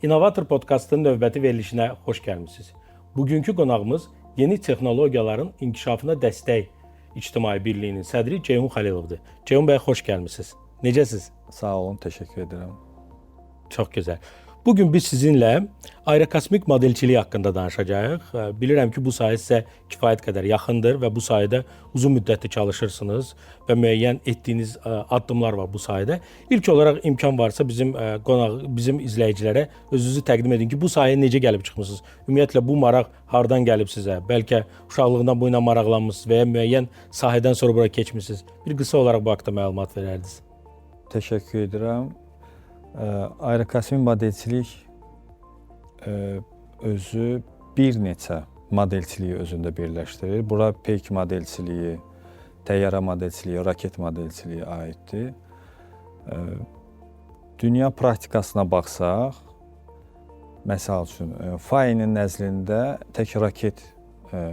İnnovator Podcast'ın növbəti verilişinə xoş gəlmisiniz. Bugünkü qonağımız yeni texnologiyaların inkişafına dəstək İctimai Birliyinin sədri Ceyhun Xəlilovdur. Ceyhun bəy, xoş gəlmisiniz. Necəsiz? Sağ olun, təşəkkür edirəm. Çox gözəl. Bugün biz sizinlə aerokosmik modelçilik haqqında danışacağıq. Bilirəm ki, bu sahə sizə kifayət qədər yaxındır və bu sahədə uzun müddətli çalışırsınız və müəyyən etdiyiniz addımlar var bu sahədə. İlk olaraq imkan varsa bizim izləyicilərə özünüzü təqdim edin ki, bu sahəyə necə gəlib çıxmısınız? Ümumiyyətlə bu maraq hardan gəlib sizə? Bəlkə uşaqlığından bu ilə maraqlanmısınız və ya müəyyən sahədən sonra bura keçmisiniz? Bir qısa olaraq bu haqqda məlumat verərdiniz. Təşəkkür edirəm. Aerokosmik modelçilik özü bir neçə modelçiliyi özündə birləşdirir. Bura peyk modelçiliyi, təyyarə modelçiliyi, raket modelçiliyi aiddir. Dünya praktikasına baxsaq, məsəl üçün, FAI-nin nəzdində tək raket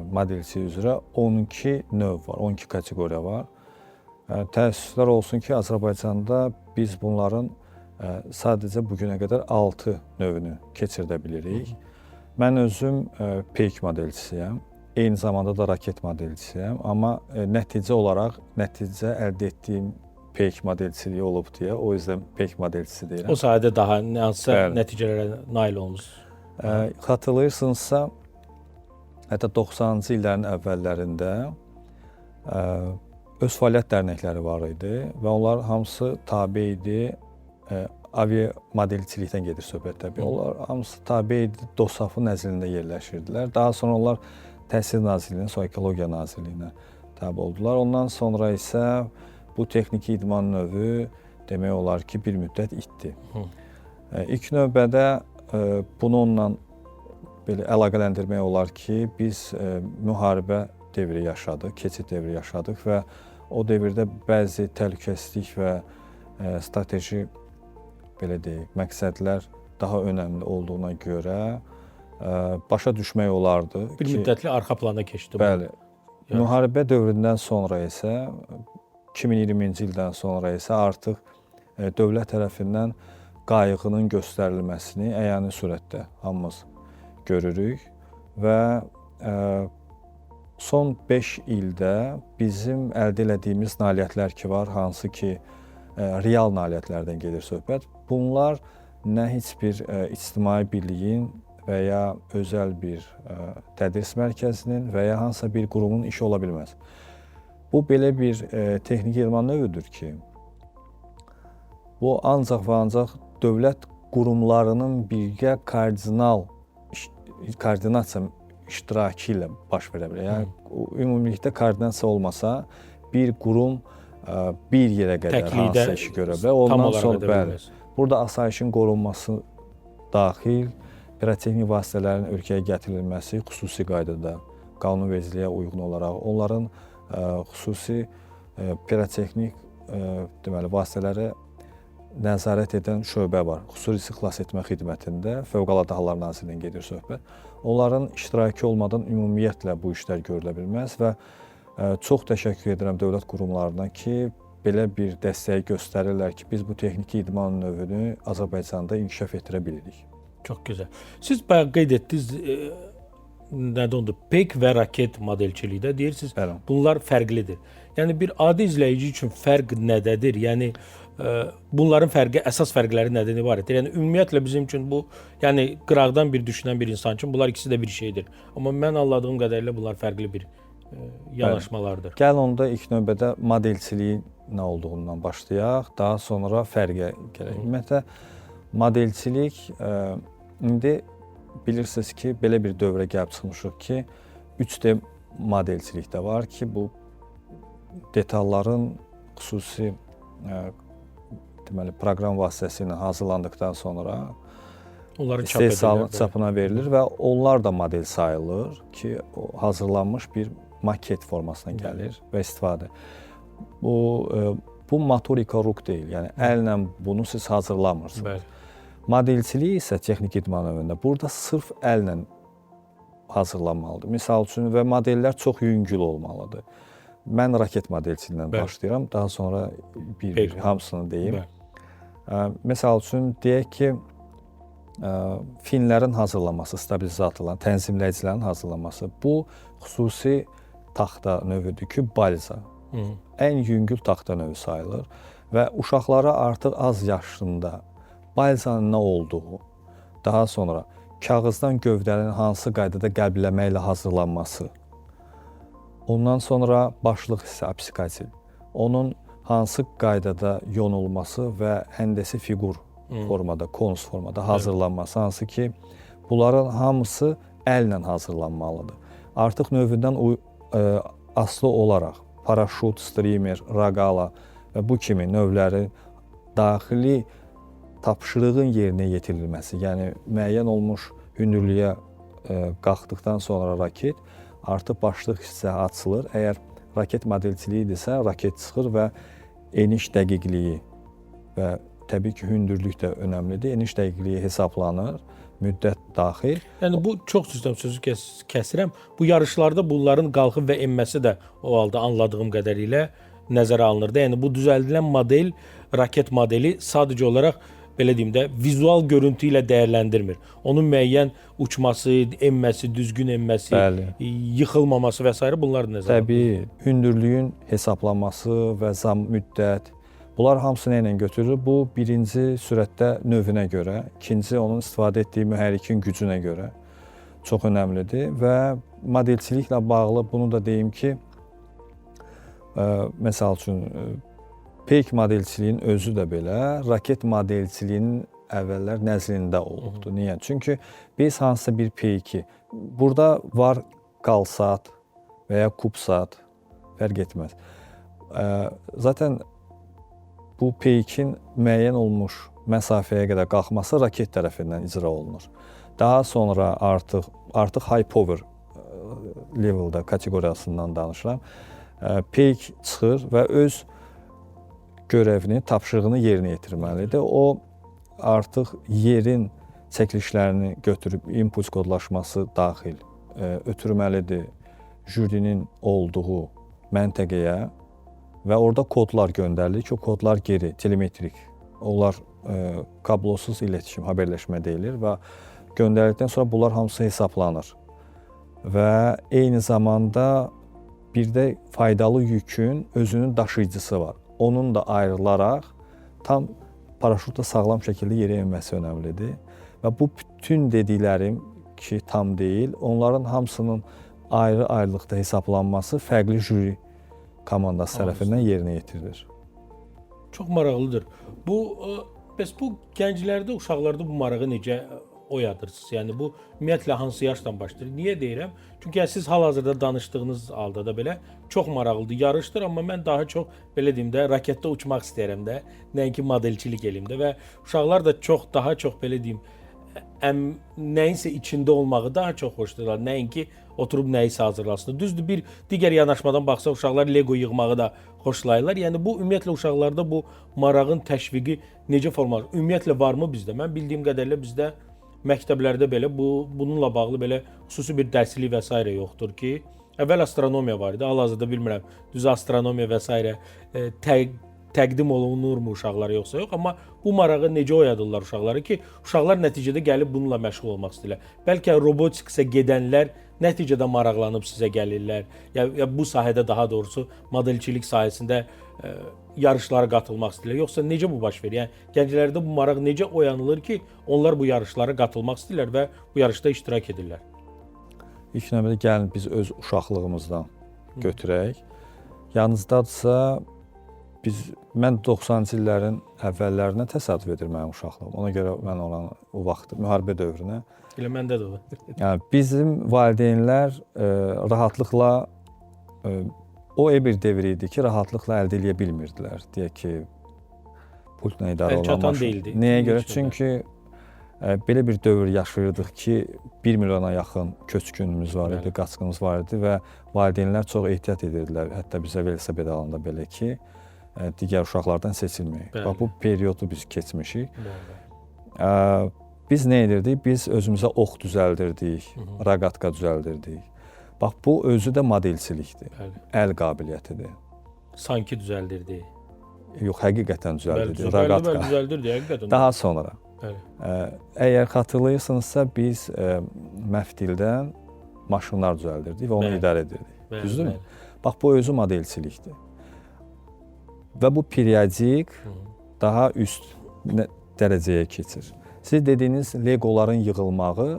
modelçiliyi üzrə 12 növ var, 12 kateqoriya var. Təəssüflər olsun ki, Azərbaycanda biz bunların sadəcə bugünə qədər 6 növünü keçirdə bilirik. Mən özüm peyk modelçisiyəm, eyni zamanda da raket modelçisiyəm, amma nəticə əldə etdiyim peyk modelçiliyi olub deyə, o yüzdən peyk modelçisi deyirəm. O sahədə daha hansısa nəticələrə nail olmusunuz? Xatırlayırsınızsa, hətta 90-cı illərin əvvəllərində öz fəaliyyət dərnəkləri var idi və onlar hamısı tabe idi. Avia modelçilikdən gedir söhbət təbii. Onlar hamısı tabe idi, DOSAF-ın nəzdində yerləşirdilər. Daha sonra onlar Təhsil Nazirliyinə, sonra Ekologiya Nazirliyinə tabe oldular. Ondan sonra isə bu texniki idman növü demək olar ki, bir müddət itdi. İlk növbədə bunu onunla belə əlaqələndirmək olar ki, biz müharibə devri yaşadıq, keçid devri yaşadıq və o devirdə bəzi təhlükəsizlik və strateji belə deyək, məqsədlər daha önəmli olduğuna görə başa düşmək olardı ki... Bir müddətli arxa plana keçdi. Bəli. Müharibə dövründən sonra isə, 2020-ci ildən sonra isə artıq dövlət tərəfindən qayğının göstərilməsini əyani surətdə hamımız görürük və son 5 ildə bizim əldə elədiyimiz nailiyyətlər ki var, hansı ki, real nailiyyətlərdən gedir söhbət. Bunlar nə heç bir ictimai birliyin və ya özəl bir tədris mərkəzinin və ya hansısa bir qurumun işi ola bilməz. Bu belə bir texniki idman növüdür ki, bu ancaq və ancaq dövlət qurumlarının birgə koordinasiya iştirakı ilə baş verə bilər. Yəni, ümumilikdə koordinasiya olmasa, bir qurum bir yerə qədər hansısa işi görə bilər. Ondan sonra bəli, burada asayişin qorunması daxil, pirotexnik vasitələrin ölkəyə gətirilməsi xüsusi qaydada, qanunvericiliyə uyğun olaraq, onların xüsusi pirotexnik vasitələri nəzarət edən şöbə var. Xüsusi xilas etmə xidmətində Fövqəladə Hallar Nazirliyinin gedir söhbət. Onların iştirakı olmadan ümumiyyətlə bu işlər görülə bilməz və çox təşəkkür edirəm dövlət qurumlarına ki, belə bir dəstəyi göstərirlər ki, biz bu texniki idman növünü Azərbaycanda inkişaf etdirə bilirik. Çox gözəl. Siz bayaq qeyd etdiniz, nədə oldu? Peyk və raket modelçilikdə deyirsiniz, bunlar fərqlidir. Yəni, bir adi izləyici üçün fərq nədədir? Yəni, bunların əsas fərqləri nədən ibarətdir? Yəni, ümumiyyətlə bizim üçün bu, yəni, qıraqdan bir düşünən bir insan üçün bunlar ikisi də bir şeydir. Amma mən anladığım qədərilə bunlar fərqli bir yanaşmalardır. Gəl onda ilk növbədə modelçiliyin nə olduğundan başlayaq, daha sonra fərqə gələk. Ümumiyyətlə, modelçilik, indi bilirsiniz ki, belə bir dövrə gəlib çıxmışıq ki, 3D modelçilik də var ki, bu detalların xüsusi proqram vasitəsilə hazırlandıqdan sonra istehsalın çapına verilir və onlar da model sayılır ki, hazırlanmış bir maket formasına gəlir və istifadə. Bu motorika ruh deyil, yəni əllə bunu siz hazırlamırsınız. Modelçilik isə texnik idman növündə burada sırf əllə hazırlanmalıdır. Misal üçün və modellər çox yüngül olmalıdır. Mən raket modelçiliyindən başlayıram, daha sonra bir hamısını deyim. Misal üçün deyək ki, finlərin hazırlanması, stabilizatorların, tənzimləyicilərin hazırlanması. Bu xüsusi taxta növüdür ki, balza. Ən yüngül taxta növü sayılır və uşaqlara artıq az yaşında balzanın nə olduğu, daha sonra kağızdan gövdənin hansı qaydada qəlbləməklə hazırlanması, ondan sonra başlıq hissə apsikatil, onun hansı qaydada yonulması və həndəsi fiqur formada, konus formada hazırlanması, hansı ki, bunların hamısı əllə hazırlanmalıdır. Artıq növündən asılı olaraq paraşut, streamer, raqala və bu kimi növlərin daxili tapşırığın yerinə yetirilməsi, yəni müəyyən olmuş hündürlüyə qalxdıqdan sonra raket artıq başlıq hissə açılır. Əgər raket modelçiliyidirsə, raket çıxır və eniş dəqiqliyi və təbii ki, hündürlük də önəmlidir. Eniş dəqiqliyi hesablanır, müddət daxil. Yəni bu çox düzdür, sözü kəsirəm. Bu yarışlarda bunların qalxıb və enməsi də o halda anladığım qədərilə nəzərə alınırdı. Yəni bu düzəldilən model, raket modeli sadəcə olaraq belə deyim də vizual görüntü ilə dəyərləndirmir. Onun müəyyən uçması, enməsi, düzgün enməsi, yıxılmaması və s. bunlar nəzərə alınır. Təbii, hündürlüyün hesablanması və zam müddət, bunlar hamısı nə ilə götürülür? Bu, birinci sürətdə növünə görə, ikinci onun istifadə etdiyi mühərrikin gücünə görə çox önəmlidir və modelçiliklə bağlı bunu da deyim ki, məsəl üçün, peyk modelçiliyin özü də belə, raket modelçiliyinin əvvəllər nəzlində olubdur. Niyə? Çünki biz hansısa bir peyki, burada var qalsat və ya kubsat, fərq etməz. Zaten bu peykin müəyyən olmuş məsafəyə qədər qalxması raket tərəfindən icra olunur. Daha sonra artıq high power level'da kateqoriyasından danışıram. Peyk çıxır və öz görəvini, tapşırığını yerinə yetirməlidir. O artıq yerin çəkilişlərini götürüb impuls kodlaşması daxil ötürməlidir jürinin olduğu məntəqəyə və orada kodlar göndərilir ki, o kodlar geri, telemetrik, onlar kablosuz iletişim, haberləşmə deyilir və göndərildikdən sonra bunlar hamısı hesablanır. Və eyni zamanda bir də faydalı yükün özünün daşıyıcısı var. Onun da ayrılaraq tam paraşutla sağlam şəkildə yerə enməsi önəmlidir. Və bu bütün dediklərim ki, tam deyil, onların hamısının ayrı-ayrılıqda hesablanması fərqli jüri komandası tərəfindən yerinə yetirilir. Çox maraqlıdır. Bəs bu gənclərdə, uşaqlarda bu marağı necə oyadırsınız? Yəni bu ümumiyyətlə hansı yaşdan başlayır? Niyə deyirəm? Çünki siz hal-hazırda danışdığınız halda da belə çox maraqlıdır, yarışdır, amma mən daha çox belə deyim də raketdə uçmaq istəyirəm də, nəinki modelçilik eləyim də və uşaqlar da daha çox belə deyim nəyinsə içində olmağı daha çox xoşlayırlar, nəinki oturub nəyisə hazırlasın. Düzdür, bir digər yanaşmadan baxsaq uşaqlar Lego yığmağı da xoşlayırlar. Yəni bu ümumiyyətlə uşaqlarda bu marağın təşviqi necə formalaşır? Ümumiyyətlə varmı bizdə? Mən bildiyim qədərilə bizdə məktəblərdə belə bununla bağlı belə xüsusi bir dərslik və s. yoxdur ki, əvvəl astronomiya var idi, hal-hazırda bilmirəm, düz astronomiya və s. Təqdim olunurmu uşaqlara yoxsa yox, amma bu marağı necə oyadırlar uşaqları ki, uşaqlar nəticədə gəlib bununla məşğul olmaq istəyirlər. Bəlkə robotiksə gedənlər nəticədə maraqlanıb sizə gəlirlər, ya bu sahədə daha doğrusu modelçilik sahəsində yarışlara qatılmaq istəyirlər, yoxsa necə bu baş verir? Yəni gənclərdə bu maraq necə oyanılır ki, onlar bu yarışlara qatılmaq istəyirlər və bu yarışda iştirak edirlər? İlk növbədə gəlin biz öz uşaqlığımızdan götürək. Yanınızdadırsa, mən 90-cı illərin əvvəllərinə təsadüf edir mənim uşaqlığım. Ona görə mən olan o vaxt müharibə dövrünə. Elə məndə də o. Yəni bizim valideynlər rahatlıqla o bir devr idi ki, rahatlıqla əldə edə bilmirdilər. Deyək ki, pultla idarə olan maşın. Nəyə görə? Çünki belə bir dövr yaşayırdıq ki, 1 milyona yaxın köçkünümüz var idi, qaçqınımız var idi və valideynlər çox ehtiyat edirdilər. Hətta bizə velosiped alanda belə ki, digər uşaqlardan seçilməyik. Bax, bu periodu biz keçmişik. Biz nə edirdik? Biz özümüzə ox düzəldirdik, raqatka düzəldirdik. Bax, bu özü də modelçilikdir, əl qabiliyyətidir. Sanki düzəldirdi. Yox, həqiqətən düzəldirdi, raqatka. Düzəldirdi, həqiqətən. Daha sonra Bəli. Əgər xatırlayırsınızsa biz məftildən maşınlar düzəldirdik və onu idarə edirdik. Düzdürmü? Bax bu özü modelçilikdir. Və bu periodik daha üst dərəcəyə keçir. Siz dediyiniz legoların yığılmağı,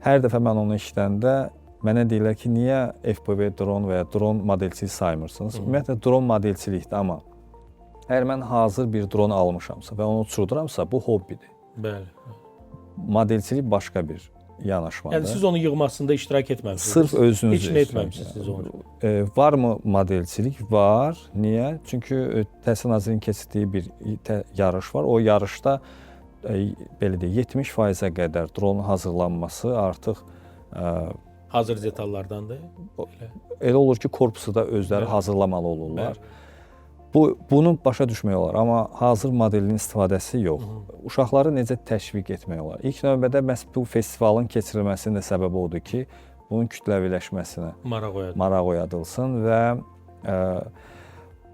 hər dəfə mən onu işləndə mənə deyirlər ki, niyə FPV dron və ya dron modelçilik saymırsınız? Ümumiyyətlə dron modelçilikdir, amma əgər mən hazır bir dron almışamsa və onu uçurduramsa, bu hobbidir. Bəli. Modelçilik başqa bir yanaşmadır. Yəni siz onun yığmasında iştirak etməmisiniz. Sırf özünüz heç nə etməmisiniz siz onu. Varmı modelçilik? Var. Niyə? Çünki Təhsil Nazirliyinin keçirdiyi bir yarış var. O yarışda belə deyək 70%-ə qədər dronun hazırlanması artıq hazır detallardandır. Elə olur ki, korpusu da özləri hazırlamalı olurlar. Bunu başa düşmək olar, amma hazır modelin istifadəsi yox. Uşaqları necə təşviq etmək olar? İlk növbədə məhz bu festivalın keçirilməsinin də səbəbi odur ki, bunun kütləviləşməsinə maraq oyadılsın və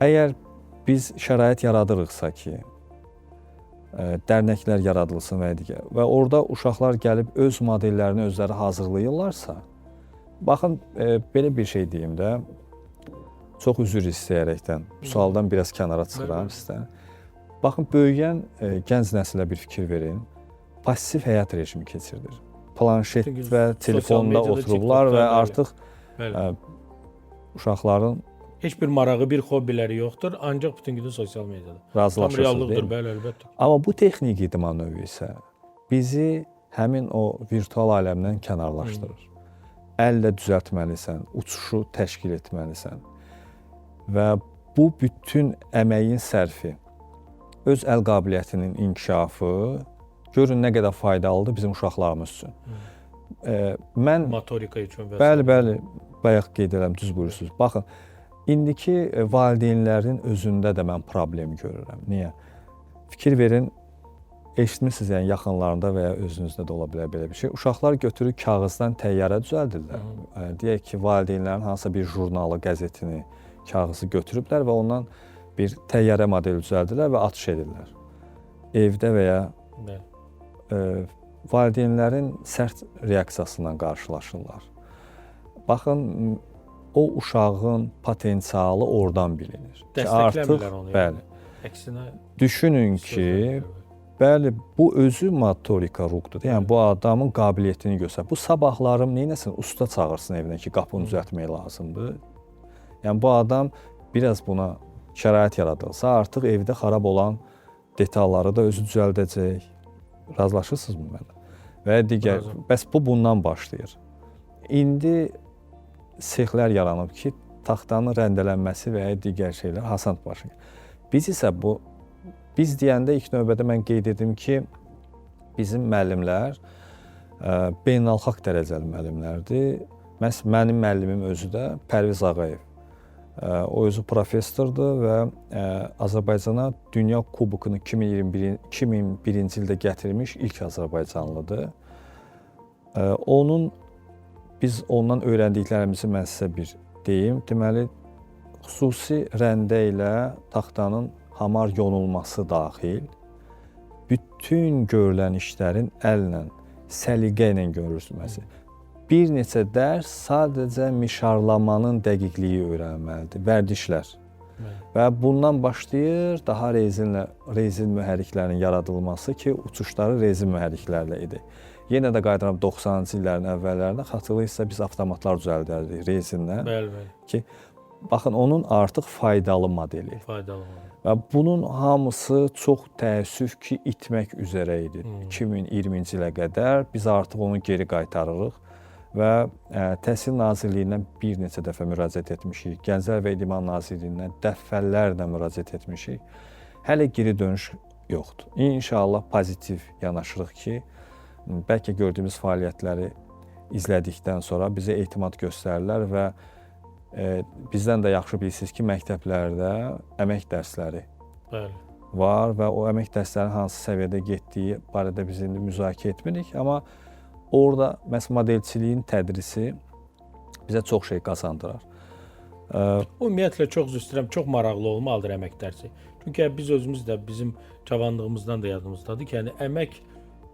əgər biz şərait yaradırıqsa ki, dərnəklər yaradılsın və digər və orada uşaqlar gəlib öz modellərini özləri hazırlayırlarsa, baxın, belə bir şey deyim də, çox üzr istəyərəkdən, bu sualdan biraz kənara çıxıram sizdən. Baxın, böyüyən gənc nəsilə bir fikir verin, pasiv həyat rejimi keçirilir. Planşet və telefonda oturublar və artıq uşaqların heç bir marağı, bir hobbiləri yoxdur, ancaq bütün gün sosial mediada. Razılaşırsınız, tam reallıqdır, bəli, əlbəttə. Amma bu texnik idman növü isə bizi həmin o virtual aləmdən kənarlaşdırır. Əllə düzəltməlisən, uçuşu təşkil etməlisən. Və bu bütün əməyin sərfi, öz əl qabiliyyətinin inkişafı, görün nə qədər faydalıdır bizim uşaqlarımız üçün. Mən motorika üçün və bəli, bayaq qeyd edirəm, düz buyursunuz. Baxın, indiki valideynlərin özündə də mən problem görürəm. Niyə? Fikir verin, eşitmisiniz, yəni yaxınlarında və ya özünüzdə də ola bilər belə bir şey. Uşaqlar götürür kağızdan təyyarə düzəldirlər. Deyək ki, valideynlərin hansısa bir jurnalı, qəzetini, kağızı götürüblər və ondan bir təyyarə modeli düzəldirlər və atış edirlər. Evdə və ya valideynlərin sərt reaksiyasından qarşılaşırlar. Baxın, o uşağın potensialı oradan bilinir. Dəstəkləmirlər onu. Bəli. Əksinə düşünün ki, bəli, bu özü motorika ruhdur. Yəni bu adamın qabiliyyətini göstərir. Bu sabahlarım neynəsin? Usta çağırsın evinə ki, qapını düzəltmək lazımdır. Yəni bu adam biraz buna şərait yaradılsa, artıq evdə xarab olan detalları da özü düzəldəcək. Razılaşırsınızmı mənə? Və digər, bəs bu bundan başlayır. İndi sexlər yaranıb ki, taxtanın rəndələnməsi və ya digər şeylər hasant başlayır. Biz isə biz deyəndə ilk növbədə mən qeyd edim ki, bizim müəllimlər beynəlxalq dərəcəli müəllimlərdir. Mənim müəllimim özü də Pərviz Ağayev. O özü professordur və Azərbaycana Dünya Kubokunu 2001-ci ildə gətirmiş ilk Azərbaycanlıdır. Biz ondan öyrəndiklərimizi mən sizə bir deyim. Deməli, xüsusi rəndə ilə taxtanın hamar yonulması daxil, bütün görülən işlərin əllə, səliqə ilə görülməsi. Bir neçə dərs sadəcə mişarlamanın dəqiqliyi öyrənməlidir, vərdişlər. Və bundan başlayır daha rezin mühərriklərinin yaradılması ki, uçuşları rezin mühərriklərlə idi. Yenə də qayıdıram 90-cı illərin əvvəllərində, xatırlayırsa biz avtomatlar düzəldirdik rezindən. Bəli. Ki, baxın, onun artıq faydalı modeli. Faydalı modeli. Və bunun hamısı çox təəssüf ki, itmək üzrə idi. 2020-ci ilə qədər biz artıq onu geri qaytarırıq. Və Təhsil Nazirliyinə bir neçə dəfə müraciət etmişik, Gənclər və İdman Nazirliyinə dəfələrlə müraciət etmişik. Hələ geri dönüş yoxdur. İnşallah pozitiv yanaşırıq ki, bəlkə gördüyümüz fəaliyyətləri izlədikdən sonra bizə etimad göstərirlər və bizdən də yaxşı bilirsiniz ki, məktəblərdə əmək dərsləri var və o əmək dərslərinin hansı səviyyədə getdiyi barədə biz indi müzakirə etmirik, amma orada məhz modelçiliyin tədrisi bizə çox şey qazandırar. Ümumiyyətlə çox üzr istəyirəm, çox maraqlı olmalıdır əmək dərsi. Çünki biz özümüz də bizim cavanlığımızdan da yadımızdadır ki, yəni əmək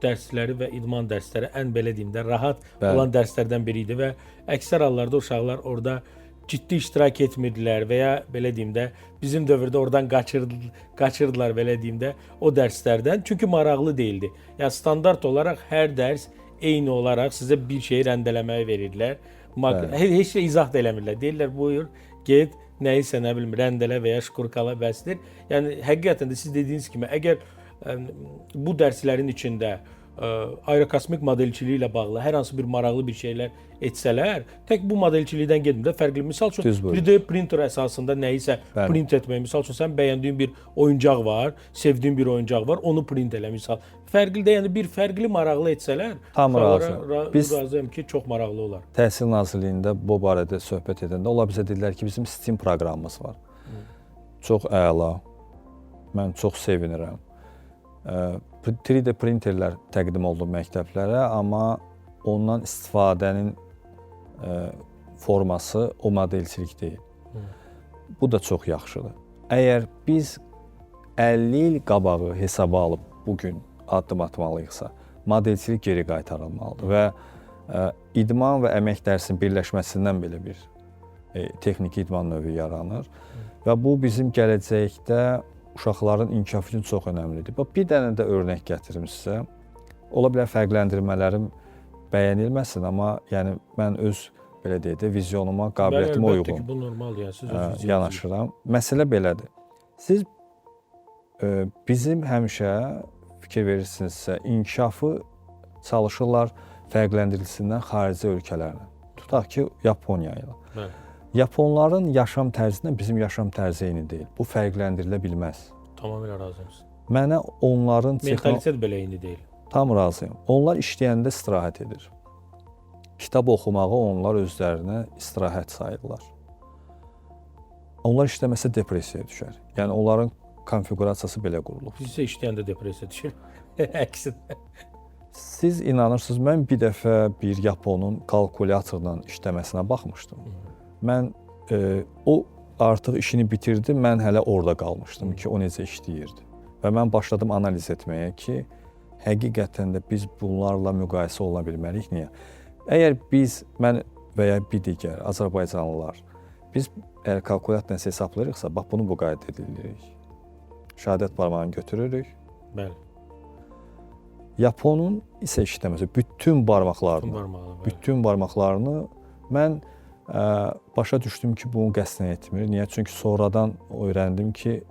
dərsləri və idman dərsləri ən belə deyim də rahat olan dərslərdən biri idi və əksər hallarda uşaqlar orada ciddi iştirak etmirdilər və ya belə deyim də bizim dövrdə oradan qaçırdılar belə deyim də o dərslərdən. Çünki maraqlı değildi. Yəni standart olaraq hər dərs eyni olaraq sizə bir şeyi rəndələməyi verirdilər. Heç şey izah da eləmirlər. Deyirlər buyur, get, nəyisə nə bilim rəndələ və ya şkurkala bəsdir. Yəni həqiqətən də siz dediyiniz kimi əgər bu dərslərin içində aerokosmik modelçiliyi ilə bağlı hər hansı bir maraqlı bir şeylər etsələr, tək bu modelçilikdən getmir də fərqli. Misal üçün 3D printer əsasında nəyisə print etmək. Misal üçün sən bəyəndiyin bir oyuncaq var, sevdiyin bir oyuncaq var, onu print elə misal. Fərqli də, yəni bir fərqli maraqlı etsələr, tam razıyam ki, çox maraqlı olar. Təhsil Nazirliyində bu barədə söhbət edəndə onlar bizə dedilər ki, bizim STEAM proqramımız var. Çox əla. Mən çox sevinirəm. 3D printerlər təqdim olundu məktəblərə, amma ondan istifadənin forması o modelçilik deyil. Bu da çox yaxşıdır. Əgər biz 50 il qabağı hesaba alıb bugün addım atmalıyıqsa, modelçilik geri qaytarılmalıdır və idman və əmək dərsinin birləşməsindən belə bir texniki idman növü yaranır və bu bizim gələcəkdə uşaqların inkişafı üçün çox önəmlidir. Bir dənə də örnək gətirim sizə. Ola bilər fərqləndirmələrim bəyənilməsin, amma yəni mən öz belə deyək də vizyonuma, qabiliyyətimə uyğun bu normaldır, yəni siz öz yanaşıram. Məsələ belədir. Siz bizim həmişə fikir verirsinizsə, inkişafı çalışırlar fərqləndirilsinlər xarici ölkələrlə. Tutaq ki, Yaponiya ilə. Yaponların yaşam tərzindən bizim yaşam tərzi eyni deyil. Bu fərqləndirilə bilməz. Tamamilə razıyam. Mənə onların mentalitet belə eyni deyil. Tam razıyam. Onlar işləyəndə istirahət edir. Kitab oxumağı onlar özlərinə istirahət sayırlar. Onlar işləməsə depressiyaya düşər. Yəni onların konfigurasiyası belə qurulub. Biz isə işləyəndə depressiyaya düşür. Əksinə. Siz inanırsınız, mən bir dəfə bir Yaponun kalkulyatorla işləməsinə baxmışdım. Mən o artıq işini bitirdi, mən hələ orada qalmışdım ki, o necə işləyirdi. Və mən başladım analiz etməyə ki, həqiqətən də biz bunlarla müqayisə oluna bilməliyik. Niyə? Əgər biz, mən və ya bir digər Azərbaycanlılar, biz əgər kalkulyatorla nəsə hesablayırıqsa, bax bunu bu qayda edirik. Şəhadət barmağını götürürük. Bəli. Yaponun isə işləməsi, bütün barmaqlarını mən başa düşdüm ki, bunu qəsdən etmir. Niyə? Çünki sonradan öyrəndim ki,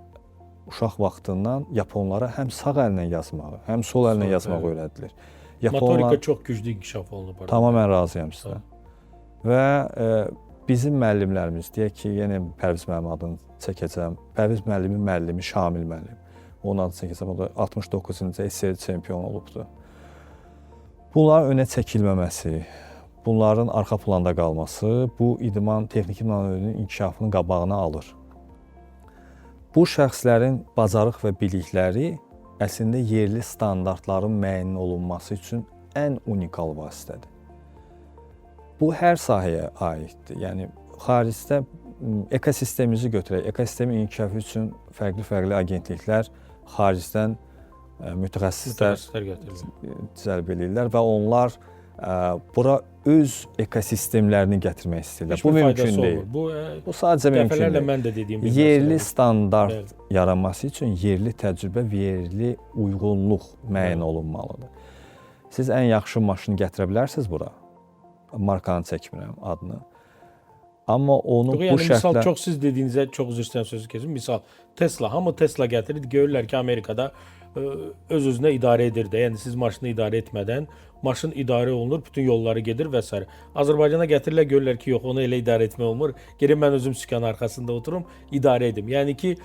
uşaq vaxtından Yaponlara həm sağ əllə yazmağı, həm sol əllə yazmağı öyrədilir. Motorika çox güclü inkişaf olunub. Tamamilə razıyam sizə. Və bizim müəllimlərimiz, deyək ki, yenə Pərviz müəllim adını çəkəcəm. Pərviz müəllimin müəllimi Şamil müəllim. Onun adını çəkəcəm. O da 69-cu SSR çempion olubdu. Bunların önə çəkilməməsi, bunların arxa planda qalması bu texniki idman növünün inkişafının qabağını alır. Bu şəxslərin bacarıq və bilikləri əslində yerli standartların müəyyən olunması üçün ən unikal vasitədir. Bu hər sahəyə aiddir. Yəni xaricdə ekosistemimizi götürək. Ekosistemin inkişafı üçün fərqli agentliklər xaricdən mütəxəssislər cəlb edirlər və onlar bura öz ekosistemlərini gətirmək istəyirlər. Bu mümkün deyil. Bu sadəcə mümkün deyil. Yerli standart yaranması üçün yerli təcrübə və yerli uyğunluq müəyyən olunmalıdır. Siz ən yaxşı maşını gətirə bilərsiniz bura. Markanı çəkmirəm adını. Amma onu bu şərtlə... Misal, çox siz dediyinizə çox üzr istəyirəm sözü kesin. Misal, Tesla, hamı Tesla gətirir, görürlər ki, Amerikada öz-özünə idarə edir də. Yəni siz maşını idarə etmədən maşın idarə olunur, bütün yolları gedir və s. Azərbaycana gətirirlər, görürlər ki, yox, onu elə idarə etmək olmur. Gəlin mən özüm sükanın arxasında oturum, idarə edim. Yəni ki,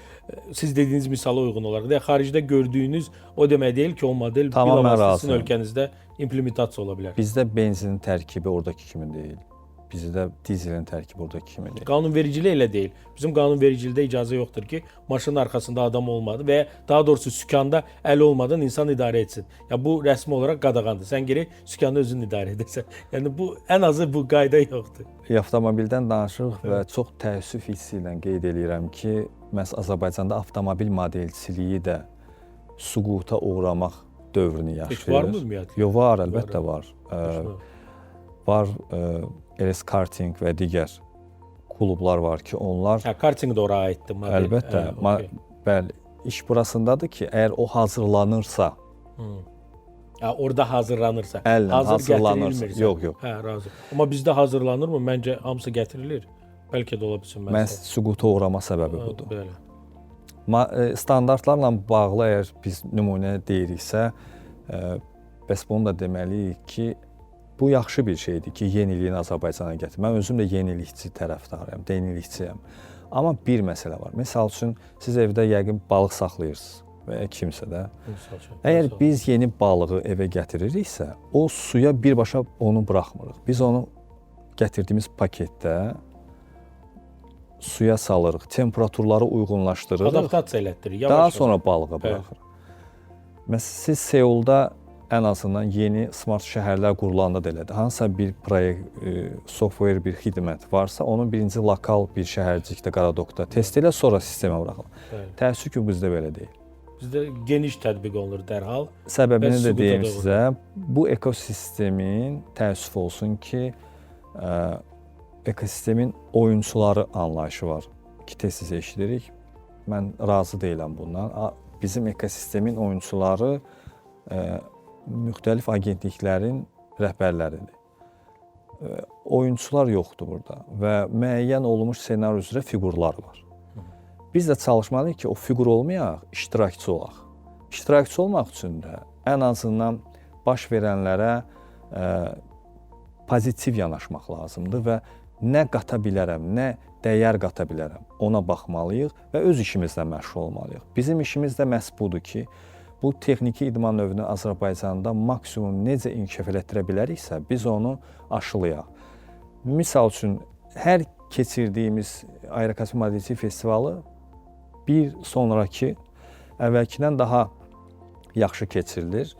siz dediyiniz misala uyğun olaraq. Xaricdə gördüyünüz o demək deyil ki, o model sizin ölkənizdə implementasiya ola bilər. Bizdə benzinin tərkibi oradakı kimi deyil. Bizdə dizelin tərkibi oradakı kimi deyil. Qanunvericilik elə deyil. Bizim qanunvericilikdə icazə yoxdur ki, maşının arxasında adam olmadı və daha doğrusu sükanda əli olmadan insan idarə etsin. Ya bu rəsmi olaraq qadağandır. Sən gərək sükanı özün idarə edəsən. Yəni bu ən azı bu qayda yoxdur. Avtomobildən danışırıq və çox təəssüf hissi ilə qeyd edirəm ki, məhz Azərbaycanda avtomobil modelçiliyi də süquta uğramaq dövrünü yaşayır. Varmı ümumiyyətlə? Yox, var, əlbəttə var. Var LS Karting və digər klublar var ki, onlar... Karting də oraya aiddir. Əlbəttə. Bəli, iş burasındadır ki, əgər o hazırlanırsa... Orada hazırlanırsa. Əllə hazırlanırsa. Yox. Razı. Amma bizdə hazırlanırmı? Məncə hamısı gətirilir. Bəlkə də ola bilsin. Məhz süquta uğrama səbəbi budur. Bəli. Standartlarla bağlı əgər biz nümunə deyiriksə, bəs bunu da deməliyik ki, bu yaxşı bir şeydir ki, yeniliyin Azərbaycana gətirir. Mən özüm də yenilikçi tərəfdarıyam, yenilikçiyəm. Amma bir məsələ var. Məsəl üçün, siz evdə yəqin balıq saxlayırsınız və ya kimsə də. Əgər biz yeni balığı evə gətiririksə, o suya birbaşa onu buraxmırıq. Biz onu gətirdiyimiz paketdə suya salırıq, temperaturları uyğunlaşdırırıq. Adaptasiya elətdirir. Daha sonra balığa buraxırıq. Məsələn, siz Seulda ən azından yeni smart şəhərlər qurulanda da elədir. Hansısa bir proyekt, software bir xidmət varsa, onu birinci lokal bir şəhərcikdə, Qaradokda test elə, sonra sistemə buraxılır. Təəssüf ki, bizdə belə deyil. Bizdə geniş tətbiq olunur dərhal. Səbəbini də deyim sizə, bu ekosistemin təəssüf olsun ki, ekosistemin oyunçuları anlayışı var ki, tez-tez eşidirik. Mən razı deyiləm bundan. Bizim ekosistemin oyunçuları müxtəlif agentliklərin rəhbərləridir. Oyunçular yoxdur burada və müəyyən olunmuş ssenari üzrə fiqurlar var. Biz də çalışmalıyıq ki, o fiqur olmayaq, iştirakçı olaq. İştirakçı olmaq üçün də ən azından baş verənlərə pozitiv yanaşmaq lazımdır və nə qata bilərəm, nə dəyər qata bilərəm, ona baxmalıyıq və öz işimizlə məşğul olmalıyıq. Bizim işimiz də məhz budur ki, bu texniki idman növünü Azərbaycanda maksimum necə inkişaf elətdirə biləriksə, biz onu aşılayaq. Misal üçün, hər keçirdiyimiz Aerokosmik Modelçilik Festivalı bir sonraki əvvəlkindən daha yaxşı keçirilir.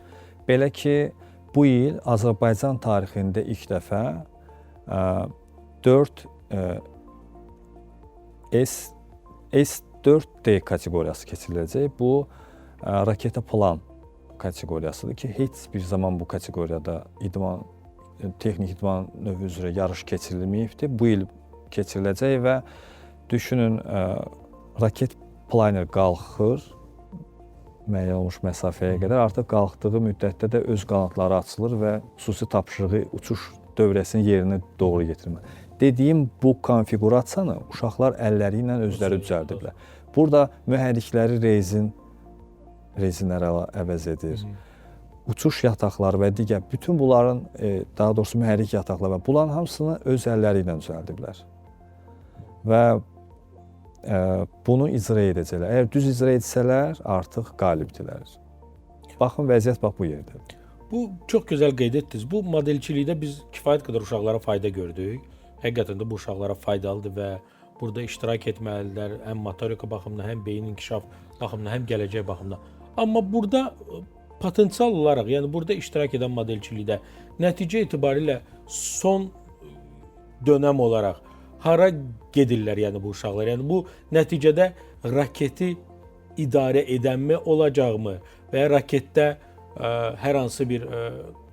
Belə ki, bu il Azərbaycan tarixində ilk dəfə 4 S4D kateqoriyası keçiriləcək. Bu raketa plan kateqoriyasıdır ki, heç bir zaman bu kateqoriyada texnik idman növü üzrə yarış keçirilməyibdir. Bu il keçiriləcək və düşünün, raket planer qalxır müəyyən olmuş məsafəyə qədər, artıq qalxdığı müddətdə də öz qanatları açılır və xüsusi tapşırığı uçuş dövrəsinin yerinə doğru getirmək. Dediyim bu konfigurasiyanı uşaqlar əlləri ilə özləri düzəldiblər. Burada mühərrikləri rezinlərə əvəz edir. Uçuş yataqları və digər bütün bunların, daha doğrusu mühərrik yataqları və bunların hamısını öz əlləri ilə düzəldiblər. Və bunu icra edəcəklər. Əgər düz icra etsələr, artıq qalibdirlər. Baxın, vəziyyət bax bu yerdədir. Bu çox gözəl qeyd etdiniz. Bu modelçilikdə biz kifayət qədər uşaqlara fayda gördük. Həqiqətən də bu uşaqlara faydalıdır və burada iştirak etməlidirlər. Həm motorika baxımından, həm beyin inkişaf baxımından, həm gələcək baxımından. Amma burada potensial olaraq, yəni burada iştirak edən modelçilikdə nəticə itibarilə son dönəm olaraq hara gedirlər, yəni bu uşaqlar? Yəni bu nəticədə raketi idarə edənmi olacaqmı və ya raketdə hər hansı bir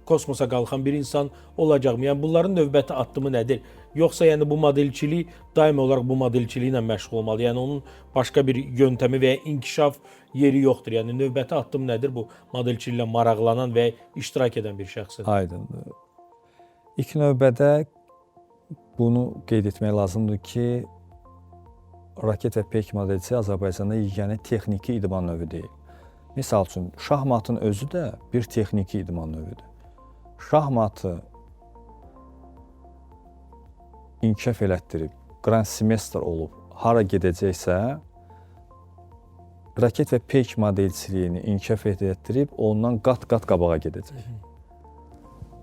kosmosa qalxan bir insan olacaqmı? Yəni bunların növbəti addımı nədir? Yoxsa yəni bu modelçilik daimi olaraq bu modelçiliklə məşğul olmalı? Yəni onun başqa bir yöntəmi və ya inkişaf yeri yoxdur. Yəni növbəti addım nədir bu modelçiliklə maraqlanan və iştirak edən bir şəxsin? Aydındır. İlk növbədə bunu qeyd etmək lazımdır ki, raket və peyk modelçiliyi Azərbaycanda yeganə texniki idman növü deyil. Misal üçün, şahmatın özü də bir texniki idman növüdür. Şahmatı inkişaf elətdirib, Grand Semestr olub, hara gedəcəksə, raket və peyk modelçiliyini inkişaf elətdirib, ondan qat-qat qabağa gedəcək.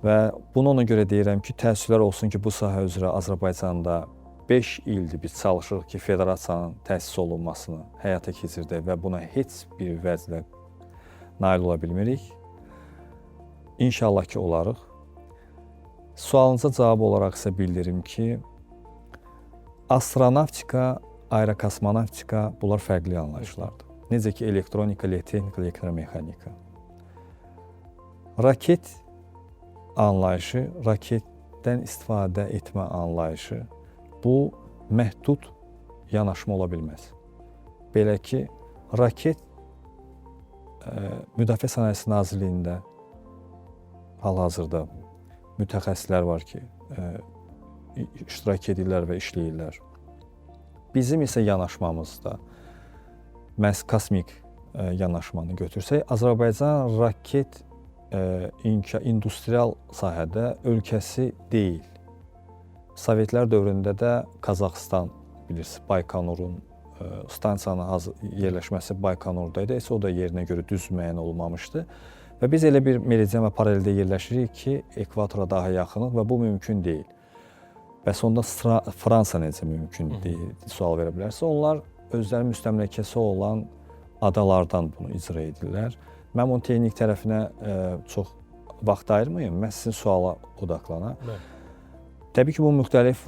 Və bunu ona görə deyirəm ki, təəssüflər olsun ki, bu sahə üzrə Azərbaycanda 5 ildir biz çalışırıq ki, federasiyanın təsis olunmasını həyata keçirdək və buna heç bir vəclə nail ola bilmirik. İnşallah ki, olarıq. Sualınıza cavab olaraq isə bildirim ki, astronavtika, aerokosmonavtika bunlar fərqli anlayışlardır. Necə ki, elektronika, texnika, elektromexanika. raket anlayışı, raketdən istifadə etmə anlayışı bu məhdud yanaşma ola bilməz. Belə ki, raket Müdafiə Sənayesi Nazirliyində hal-hazırda mütəxəssislər var ki, iştirak edirlər və işləyirlər. Bizim isə yanaşmamızda məhz kosmik yanaşmanı götürsək, Azərbaycan raket industrial sahədə ölkəsi deyil. Sovetlər dövründə də Qazaxıstan, bilirsiniz, Baykonurun stansiyanın yerləşməsi Baykonurda idi. O da yerinə görə düz müəyyən olunmamışdı. Və biz elə bir meridian və paraleldə yerləşirik ki, ekvatora daha yaxınıq və bu mümkün deyil. Bəs onda Fransa necə mümkün deyil, sual verə bilərsə, onlar özləri müstəmləkəsi olan adalardan bunu icra edirlər. Mən onun texnik tərəfinə çox vaxt ayırmayım, mən sizin suala odaqlanam. Təbii ki, bu müxtəlif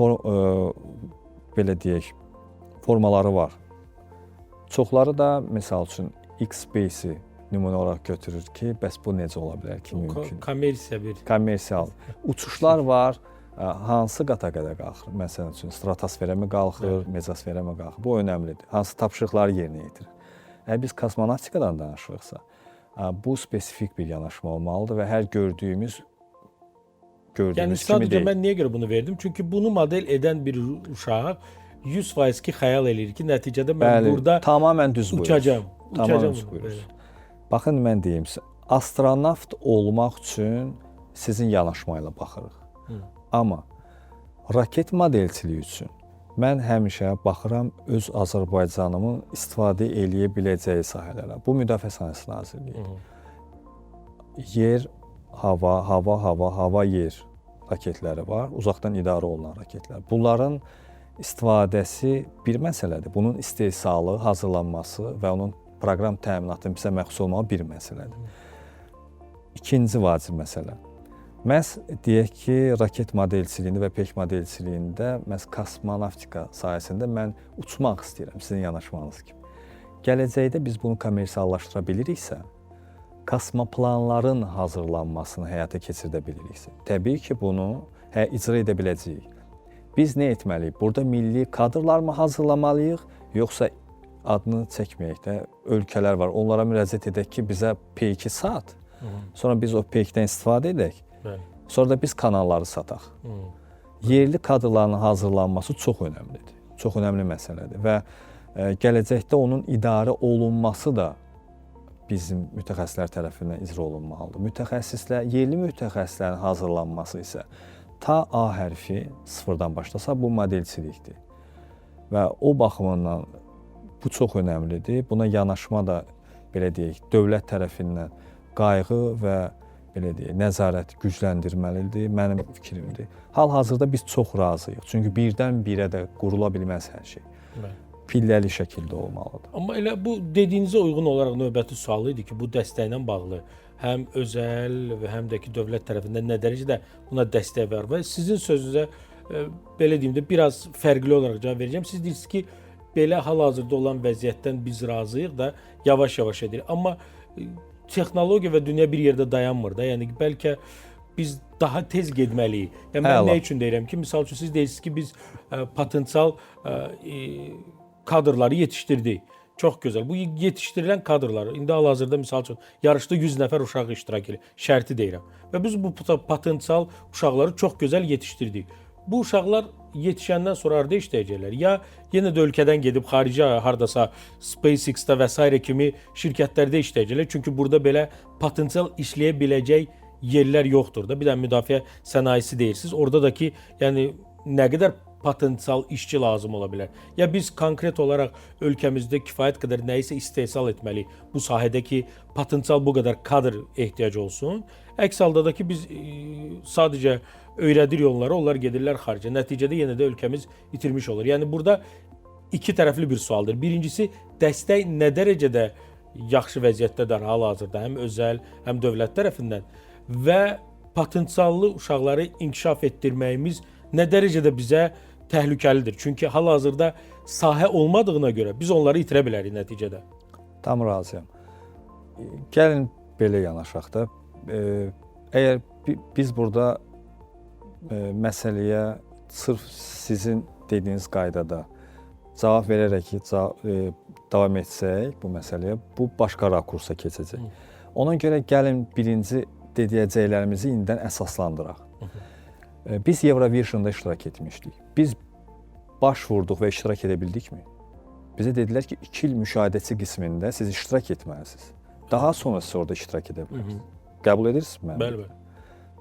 belə deyək, formaları var. Çoxları da, misal üçün, X-Base-i nümunə olaraq götürür ki, bəs bu necə ola bilər ki, mümkün? Kommersial. Uçuşlar var, hansı qataqada qalxır? Məsələn üçün, stratosferə mi qalxır, mezosferə mi qalxır? Bu önəmlidir. Hansı tapşırıqları yerinə yetirir? Əgər biz kosmonavtikadan danışırıqsa, bu spesifik bir yanaşma olmalıdır və hər gördüyümüz kimi deyil. Yəni, sadəcə mən niyə görə bunu verdim? Çünki bunu model edən bir uşaq 100% ki, xəyal edir ki, nəticədə mən burada tamamən düz uçacam. Baxın, mən deyim sizə, astronavt olmaq üçün sizin yanaşmayla baxırıq. Amma raket modelçiliyi üçün mən həmişə baxıram öz Azərbaycanımın istifadə eləyə biləcəyi sahələrə. Bu Müdafiə Sənayesi Nazirliyi. Yer, hava, yer raketləri var. Uzaqdan idarə olunan raketlər. Bunların istifadəsi bir məsələdir. Bunun istehsalı, hazırlanması və onun proqram təminatının bizə məxsus olmağı bir məsələdir. İkinci vacib məsələ. Məhz deyək ki, raket modelçiliyində və pek modelçiliyində, məhz kosmonavtika sayəsində mən uçmaq istəyirəm, sizin yanaşmanız kimi. Gələcəkdə biz bunu kommersiallaşdıra biliriksə, kosmoplanların hazırlanmasını həyata keçirdə biliriksə, təbii ki, bunu icra edə biləcəyik. Biz nə etməliyik? Burada milli kadrlar mı hazırlamalıyıq, yoxsa adını çəkməyək də ölkələr var, onlara müraciət edək ki, bizə P2 sat, sonra biz o P2-dən istifadə edək, sonra da biz kanalları sataq. Yerli kadrların hazırlanması çox önəmlidir, çox önəmli məsələdir və gələcəkdə onun idarə olunması da bizim mütəxəssislər tərəfindən icra olunmalıdır. Yerli mütəxəssislərin hazırlanması isə ta A hərfi sıfırdan başlasa bu modelçilikdir və o baxımından bu çox önəmlidir. Buna yanaşma da, belə deyək, dövlət tərəfindən qayğı və belə deyək, nəzarət gücləndirməlidir, mənim fikrimdir. Hal-hazırda biz çox razıyıq. Çünki birdən-birə də qurula bilməz hər şey. Pilləli şəkildə olmalıdır. Amma elə bu dediyinizə uyğun olaraq növbəti sual idi ki, bu dəstəklə bağlı həm özəl və həm də ki, dövlət tərəfindən nə dərəcədə buna dəstək var və sizin sözünüzə belə deyim də biraz fərqli olaraq cavab verəcəm. Siz deyirsiniz ki, belə hal-hazırda olan vəziyyətdən biz razıyıq da yavaş-yavaş edirik. Amma texnologiya və dünya bir yerdə dayanmır da. Yəni bəlkə biz daha tez getməliyik. Yəni mən nə üçün deyirəm ki, misal üçün siz deyirsiniz ki, biz potensial kadrları yetişdirdik. Çox gözəl. Bu yetişdirilən kadrlar indi hal-hazırda misal üçün yarışda 100 nəfər uşaq iştirak edir. Şərti deyirəm. Və biz bu potensial uşaqları çox gözəl yetişdirdik. Bu uşaqlar yetişəndən sonra harda işləyəcəklər? Ya yenə də ölkədən gedib xarici hardasa SpaceX-də və s. kimi şirkətlərdə işləyəcəklər. Çünki burada belə potensial işləyə biləcək yerlər yoxdur da. Bir də müdafiə sənayesi deyirsiniz. Orada da ki, yəni nə qədər potensial işçi lazım ola bilər. Ya biz konkret olaraq ölkəmizdə kifayət qədər nəyisə istehsal etməliyik. Bu sahədəki potensial bu qədər kadr ehtiyacı olsun. Əks halda da ki, biz sadəcə öyrədirik onları, onlar gedirlər xaricə. Nəticədə yenə də ölkəmiz itirmiş olur. Yəni burada iki tərəfli bir sualdır. Birincisi, dəstək nə dərəcədə yaxşı vəziyyətdədir hal-hazırda, həm özəl, həm dövlət tərəfindən və potensiallı uşaqları inkişaf etdirməyimiz nə dərəcədə bizə təhlükəlidir. Çünki hal-hazırda sahə olmadığına görə biz onları itirə bilərik nəticədə. Tam razıyam. Gəlin belə yanaşaq da. əgər biz burada məsələyə sırf sizin dediyiniz qaydada cavab verərək ki, davam etsək bu məsələyə, bu başqa rakursa keçəcək. Ona görə gəlin birinci deyəcəklərimizi indidən əsaslandıraq. Biz Eurovision'da iştirak etmişdik. Biz baş vurduq və iştirak edə bildikmi? Bizə dedilər ki, 2 il müşahidəçi qismində siz iştirak etməlisiniz. Daha sonra siz orada iştirak edə bilərsiniz. Qəbul edirsiniz məni? Bəli, bəli.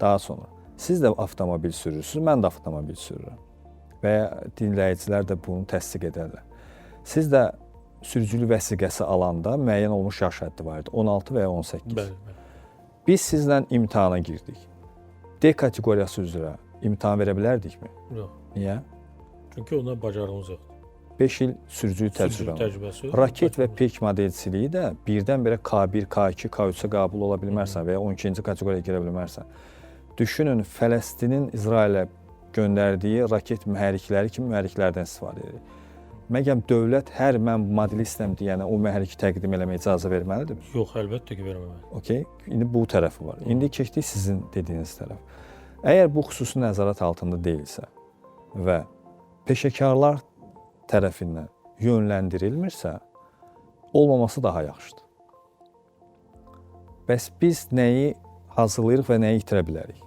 Daha sonra. Siz də avtomobil sürürsünüz, mən də avtomobil sürürəm. Və dinləyicilər də bunu təsdiq edərlər. Siz də sürücülük vəsiqəsi alanda müəyyən olmuş yaş həddi var idi, 16 və ya 18. Bəli, bəli. Biz sizlə imtahana girdik. D kateqoriyası üzrə imtahan verə bilərdikmi? Yox. Niyə? Çünki ona bacarığımız yoxdur. 5 il sürücülük təcrübəsi yox. Raket və peyk modelçiliyi də birdən-birə K1, K2, K3-ə qəbul ola bilmərsən və ya 12-ci kateqoriyaya girə bilmərsən. Düşünün, Fələstinin İsrailə göndərdiyi raket mühərrikləri kimi mühərriklərdən istifadə edir. Məgər dövlət hər mən modeli istəyirəm deyənə o mühərriki təqdim eləməyə icazə verməlidirmi? Yox, əlbəttə ki, verməməli. Okay. İndi bu tərəfi var. İndi keçdik sizin dediyiniz tərəf. Əgər bu xüsusi nəzarət altında deyilsə və peşəkarlar tərəfindən yönləndirilmirsə, olmaması daha yaxşıdır. Bəs biz nəyi hazırlayırıq və nəyi itirə bilərik?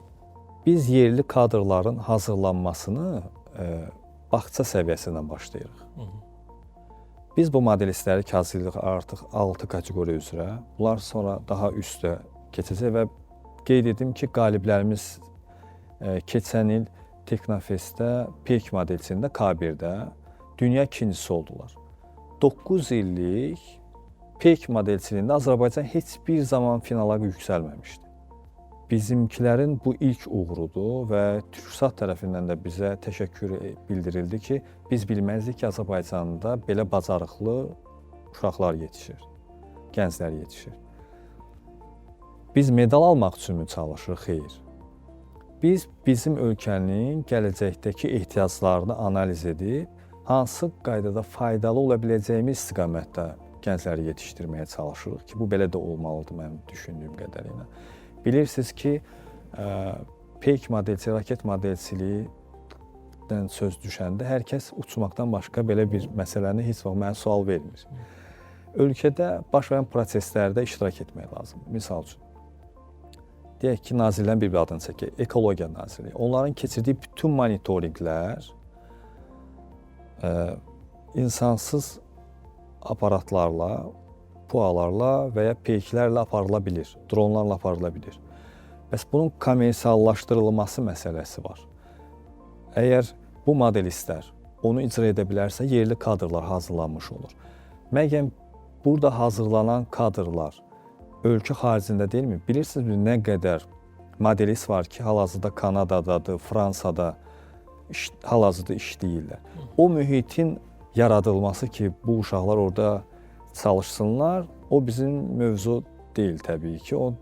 Biz yerli kadrların hazırlanmasını bağça səviyyəsindən başlayırıq. Biz bu modelistləri hazırlayırıq artıq 6 kateqoriya üzrə. Bunlar sonra daha üstə keçəcək və qeyd edim ki, qaliblərimiz keçən il Teknofestdə peyk modelçində K1-də dünya ikincisi oldular. 9 illik peyk modelçiliyində Azərbaycan heç bir zaman finala yüksəlməmişdi. Bizimkilərin bu ilk uğurudur və TürkSat tərəfindən də bizə təşəkkür bildirildi ki, biz bilməzdik ki, Azərbaycanda belə bacarıqlı uşaqlar yetişir, gənclər yetişir. Biz medal almaq üçünmü çalışırıq? Xeyr. Biz bizim ölkənin gələcəkdəki ehtiyaclarını analiz edib, hansı qaydada faydalı ola biləcəyimiz istiqamətdə gəncləri yetişdirməyə çalışırıq ki, bu belə də olmalıdır mənim düşündüyüm qədərilə. Bilirsiniz ki, peyk modelçi, raket modelçiliyindən söz düşəndə hər kəs uçmaqdan başqa belə bir məsələni heç vaxt mənə sual vermir. Ölkədə baş verən proseslərdə iştirak etmək lazımdır. Misal üçün, deyək ki, nazirlərin bir adını çəkək, Ekologiya Nazirliyi. Onların keçirdiyi bütün monitorinqlər insansız aparatlarla, pualarla və ya peyklərlə aparıla bilir, dronlarla aparıla bilir. Bəs bunun kommersiallaşdırılması məsələsi var. Əgər bu modelistlər onu icra edə bilərsə, yerli kadrlar hazırlanmış olur. Məgər burada hazırlanan kadrlar ölkə xaricində deyilmi? Bilirsiniz nə qədər modelist var ki, hal-hazırda Kanadadadır, Fransada hal-hazırda işləyirlər. O mühitin yaradılması ki, bu uşaqlar orada çalışsınlar, o bizim mövzu deyil təbii ki, o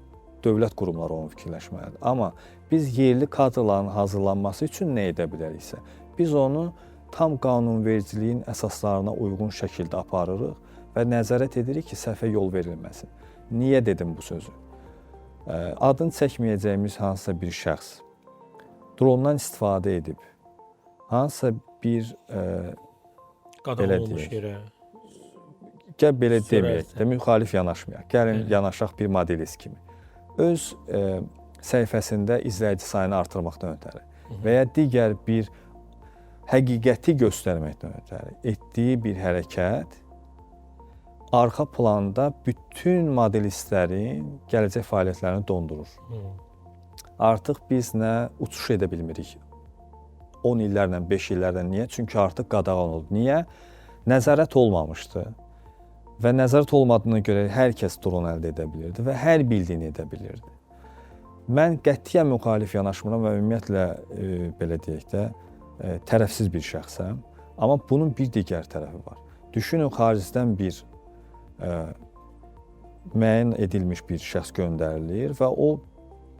dövlət qurumları onu fikirləşməlidir. Amma biz yerli kadrların hazırlanması üçün nə edə biləriksə, biz onu tam qanunvericiliyin əsaslarına uyğun şəkildə aparırıq və nəzarət edirik ki, səhvə yol verilməsin. Niyə dedim bu sözü? Adını çəkməyəcəyimiz hansısa bir şəxs drondan istifadə edib, hansısa bir qadağan olmuş yerə gəl belə deməyək də, müxalif yanaşmayaq. Gəlin yanaşaq bir modelist kimi. Öz səhifəsində izləyici sayını artırmaqdan ötəri və ya digər bir həqiqəti göstərməkdən ötəri etdiyi bir hərəkət arxa planda bütün modelistlərin gələcək fəaliyyətlərini dondurur. Artıq biz nə uçuş edə bilmirik 10 illərlə, 5 illərlə. Niyə? Çünki artıq qadağan oldu. Niyə? Nəzarət olmamışdı. Və nəzarət olmadığına görə hər kəs dron əldə edə bilirdi və hər bildiyini edə bilirdi. Mən qətiyyən müxalif yanaşmıram və ümumiyyətlə, belə deyək də, tərəfsiz bir şəxsəm. Amma bunun bir digər tərəfi var. Düşünün, xaricdən bir müəyyən edilmiş bir şəxs göndərilir və o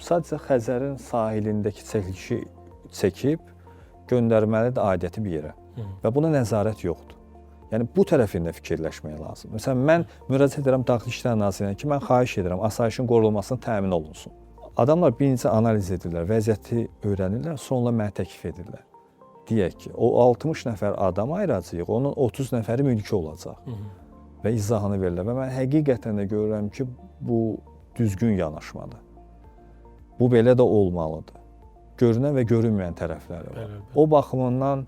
sadəcə Xəzərin sahilindəki çəkilişi çəkib göndərməlidir aidiyyəti bir yerə və buna nəzarət yoxdur. Yəni, bu tərəfində fikirləşmək lazım. Məsələn, mən müraciət edirəm Daxili İşlər Nazirliyinə ki, mən xahiş edirəm, asayişin qorunmasına təmin olunsun. adamlar birinci analiz edirlər, vəziyyəti öyrənirlər, sonra mənə təklif edirlər. Deyək ki, o 60 nəfər adam ayıracağıq, onun 30 nəfəri mülki olacaq və izahını verirlər. Və mən həqiqətən də görürəm ki, bu düzgün yanaşmadır. Bu belə də olmalıdır. Görünən və görünməyən tərəfləri var. O baxımından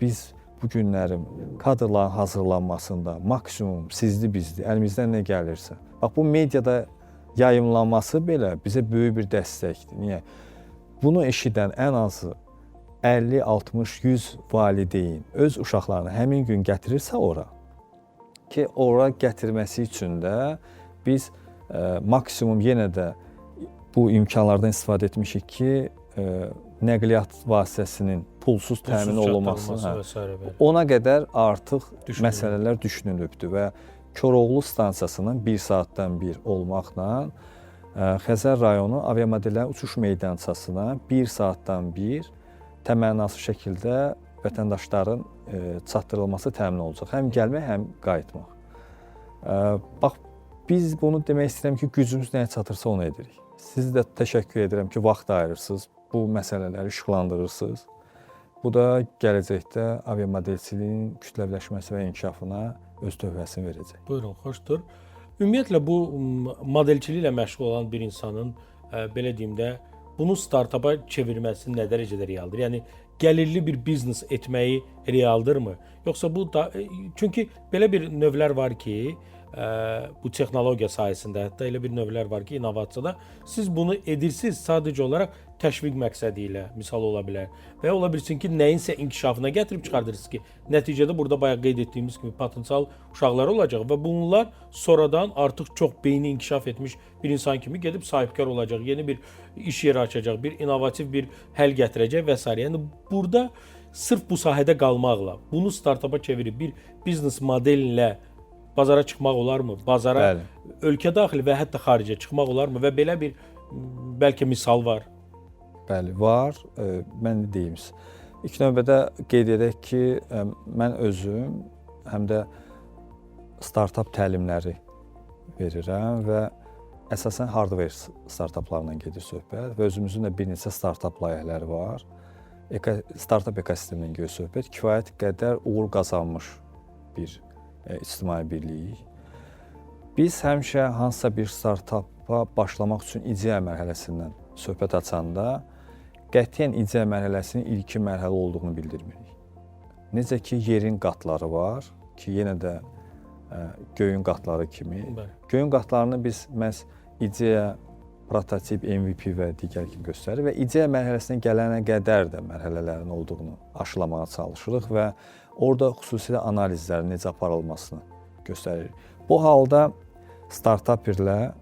biz bu günlərin kadrların hazırlanmasında maksimum sizli bizli, əlimizdən nə gəlirsə. Bax, bu mediada yayımlanması belə bizə böyük bir dəstəkdir. Niyə? Bunu eşidən ən azı 50, 60, 100 valideyn öz uşaqlarını həmin gün gətirirsə ora, ki, ora gətirməsi üçün də biz maksimum yenə də bu imkanlardan istifadə etmişik ki, nəqliyyat vasitəsinin pulsuz təmin olunması, ona qədər artıq məsələlər düşünülübdür və Koroğlu stansiyasının 1 saatdan 1 olmaqla Xəzər rayonu aviamodellərin uçuş meydançasına 1 saatdan 1 təmənnasız şəkildə vətəndaşların çatdırılması təmin olacaq. Həm gəlmək, həm qayıtmaq. Bax, biz bunu demək istəyirəm ki, gücümüz nəyə çatırsa onu edirik. Siz də təşəkkür edirəm ki, vaxt ayırırsınız, bu məsələləri işıqlandırırsınız. Bu da gələcəkdə aviamodelçiliyin kütləviləşməsi və inkişafına öz töhfəsini verəcək. Buyurun, xoşdur. Ümumiyyətlə, bu modelçiliklə məşğul olan bir insanın, belə deyim də, bunu startapa çevirməsi nə dərəcədə realdır? Yəni, gəlirli bir biznes etməyi realdırmı? Yoxsa bu da... Çünki belə bir növlər var ki, bu texnologiya sayəsində, hətta elə bir növlər var ki, innovasiyada siz bunu edirsiniz sadəcə olaraq təşviq məqsədi ilə, misal ola bilər. Və ya ola bilsin ki, nəyinsə inkişafına gətirib çıxardırırsınız ki, nəticədə burada bayaq qeyd etdiyimiz kimi potensial uşaqlar olacaq və bunlar sonradan artıq çox beyni inkişaf etmiş bir insan kimi gedib sahibkar olacaq, yeni bir iş yeri açacaq, bir innovativ bir həll gətirəcək və s. Yəni, burada sırf bu sahədə qalmaqla, bunu startapa çevirib bir biznes modelinlə bazara çıxmaq olarmı? Bazara, bəli, ölkə daxili və hətta xaricə çıxmaq olarmı? Və belə bir bəlkə misal var. Bəli, var. Mən də deyim. İlk növbədə qeyd edək ki, mən özüm həm də startap təlimləri verirəm və əsasən hardware startaplarından gedir söhbət və özümüzün də bir neçə startap layihələri var. Startap ekosistemindən gedir söhbət. Kifayət qədər uğur qazanmış bir ictimai birlik. Biz həmişə hansısa bir startapa başlamaq üçün ideya mərhələsindən söhbət açanda qətiyyən ideya mərhələsinin ilkin mərhələ olduğunu bildirmirik. Necə ki, yerin qatları var ki, yenə də göyün qatları kimi. Göyün qatlarını biz məhz ideya, prototip, MVP və digər kimi göstərir və ideya mərhələsinə gələnə qədər də mərhələlərin olduğunu aşılamağa çalışırıq və orada xüsusilə analizlərin necə aparılmasını göstərir. Bu halda startap ilə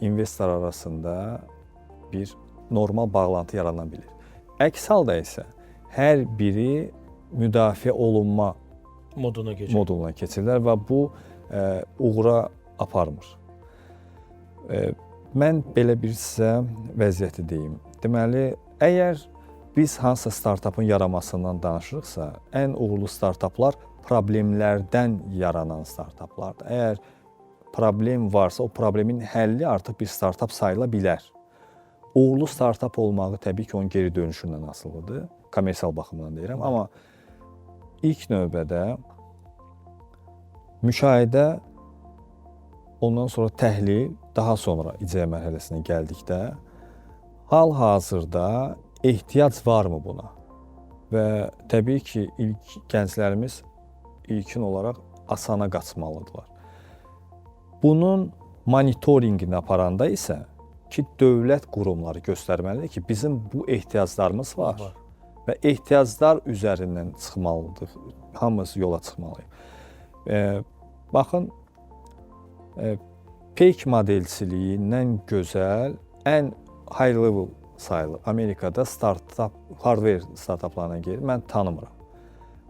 investor arasında bir normal bağlantı yarana bilir. Əks halda isə hər biri müdafiə olunma moduna keçirlər və bu uğura aparmır. Mən belə bir sizə vəziyyəti deyim. Deməli, əgər biz hansısa startapın yaranmasından danışırıqsa, ən uğurlu startaplar problemlərdən yaranan startaplardır. Əgər problem varsa, o problemin həlli artıq bir startap sayıla bilər. Uğurlu startap olmağı təbii ki, onun geri dönüşündən asılıdır. Kommersial baxımdan deyirəm. Amma ilk növbədə müşahidə, ondan sonra təhlil, daha sonra icra mərhələsinə gəldikdə hal-hazırda ehtiyac varmı buna? Və təbii ki, ilk gənclərimiz ilkin olaraq asana qaçmalıdırlar. Bunun monitorinqini aparanda isə ki, dövlət qurumları göstərməlidir ki, bizim bu ehtiyaclarımız var və ehtiyaclar üzərindən çıxmalıdır. Hamımız yola çıxmalıyıq. Baxın, peak modelçiliyindən gözəl, ən high level sayılır. Amerikada startup, hardware startuplarına gelir, mən tanımıram.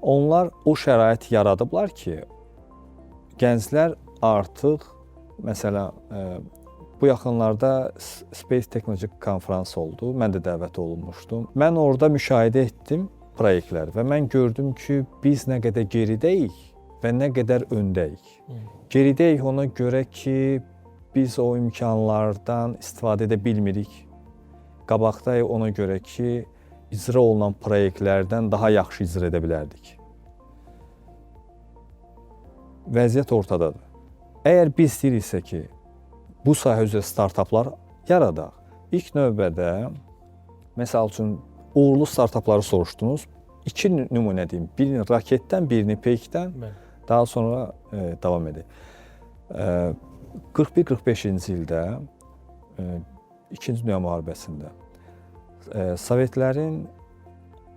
Onlar o şərait yaradıblar ki, gənclər artıq, məsələn, bu yaxınlarda Space Technology konfrans oldu, mən də dəvət olunmuşdum. Mən orada müşahidə etdim proyektləri və mən gördüm ki, biz nə qədər geridəyik və nə qədər öndəyik. Geridəyik ona görə ki, biz o imkanlardan istifadə edə bilmirik. Qabaqdayıq ona görə ki, icra olunan proyektlərdən daha yaxşı icra edə bilərdik. Vəziyyət ortadadır. Əgər biz istəyiriksə ki, bu sahə üzrə startaplar yaradaq, ilk növbədə, məsəl üçün, uğurlu startapları soruşdunuz. 2 nümunə deyim. Birini raketdən, birini peykdən, daha sonra davam edək. 41-45-ci ildə, 2-ci Dünya müharibəsində Sovetlərin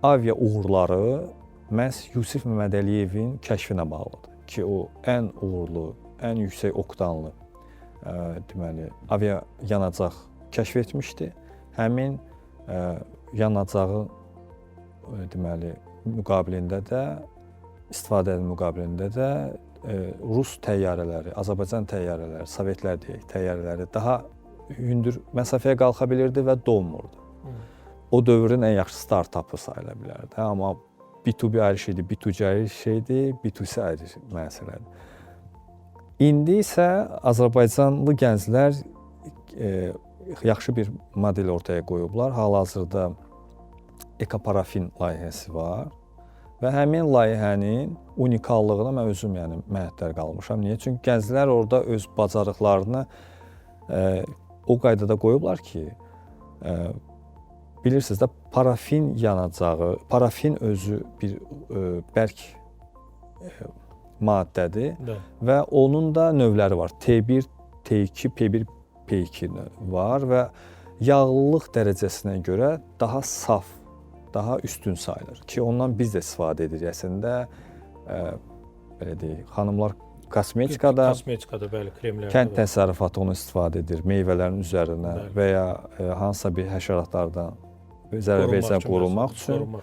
avia uğurları məhz Yusif Məmməd Əliyevin kəşfinə bağlıdır ki, o ən uğurlu, ən yüksək oktanlı deməli, avia yanacaq kəşf etmişdi. Həmin yanacağın deməli, müqabilində də, istifadənin müqabilində də Rus təyyarələri, Azərbaycan təyyarələri, Sovetlər deyək, təyyarələri daha hündür məsafəyə qalxa bilirdi və donmurdu. O dövrün ən yaxşı startapı sayıla bilərdi. Amma B2B ayrı şeydir, B2C ayrı şeydir, B2C ayrı məsələdir. İndi isə Azərbaycanlı gənclər yaxşı bir model ortaya qoyublar. Hal-hazırda ekoparafin layihəsi var və həmin layihənin unikallığına mən özüm məəttəl qalmışam. Niyə? Çünki gənclər orada öz bacarıqlarını o qaydada qoyublar ki, bilirsiniz də parafin yanacağı, parafin özü bir bərk maddədir və onun da növləri var. T1, T2, P1, P2 var və yağlılıq dərəcəsinə görə daha saf, daha üstün sayılır ki, ondan biz də istifadə edirik. Əslində, belə deyək, xanımlar kosmetikada, bəli, kremlərdə, kənd təsərrüfatı onu istifadə edir, meyvələrin üzərinə və ya hansısa bir həşəratlardan zərər versə qorunmaq üçün.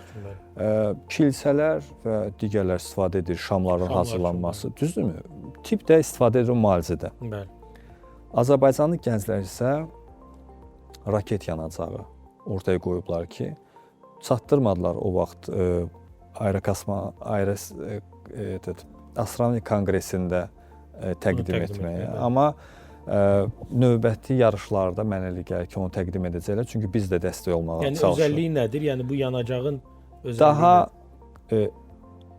Kilsələr və digərlər istifadə edir, şamların hazırlanması. Düzdürmü? Tip də istifadə edir müalicədə. Azərbaycanlı gənclər isə raket yanacağı ortaya qoyublar ki, çatdırmadılar o vaxt Astronomi Konqresində təqdim etməyə. Amma növbəti yarışlarda mənə elə gəlir ki, onu təqdim edəcəklər. Çünki biz də dəstək olmağa çalışırıq. Yəni özəlliyi nədir? Yəni bu yanacağın özəlliyi daha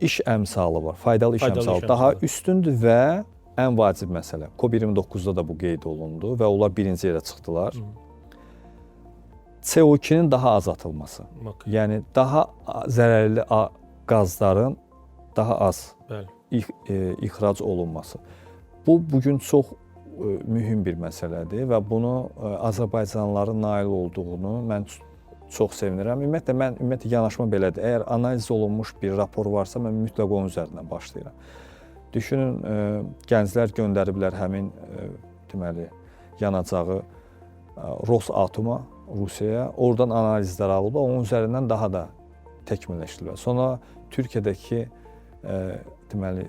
iş əmsalı var, faydalı iş əmsalı. Daha üstündür və ən vacib məsələ. COP29-da da bu qeyd olundu və onlar birinci yerə çıxdılar. CO2-nin daha az atılması. Yəni daha zərərli qazların daha az ixrac olunması. Bu bugün çox mühüm bir məsələdir və bunu Azərbaycanlıların nail olduğunu mən çox sevinirəm. Ümumiyyətlə yanaşma belədir. Əgər analiz olunmuş bir rapor varsa, mən mütləq onun üzərindən başlayıram. Düşünün, gənclər göndəriblər həmin deməli yanacağı Rosatoma, Rusiyaya. Oradan analizlər alıb, onun üzərindən daha da təkmilləşdirilər. Sonra Türkiyədəki deməli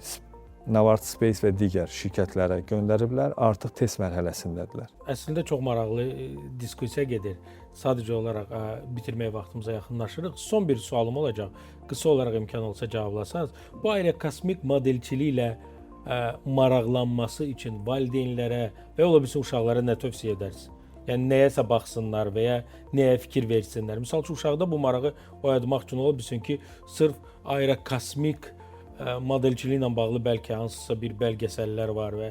Navart Space və digər şirkətlərə göndəriblər, artıq test mərhələsindədirlər. Əslində çox maraqlı diskussiya gedir. Sadəcə olaraq bitirməyə vaxtımıza yaxınlaşırıq. Son bir sualım olacaq. Qısa olaraq imkan olsa cavablasanız, bu aerokosmik modelçiliklə maraqlanması üçün valideynlərə və ola bilsin uşaqlara nə tövsiyə edərsiniz? Yəni nəyəsə baxsınlar və ya nəyə fikir versinlər? Məsəl üçün uşaqda bu marağı oyadmaq üçün ola bilsin ki, sırf aerokosmik modelçiliklə bağlı bəlkə hansısa bir bəlgəsəllər var və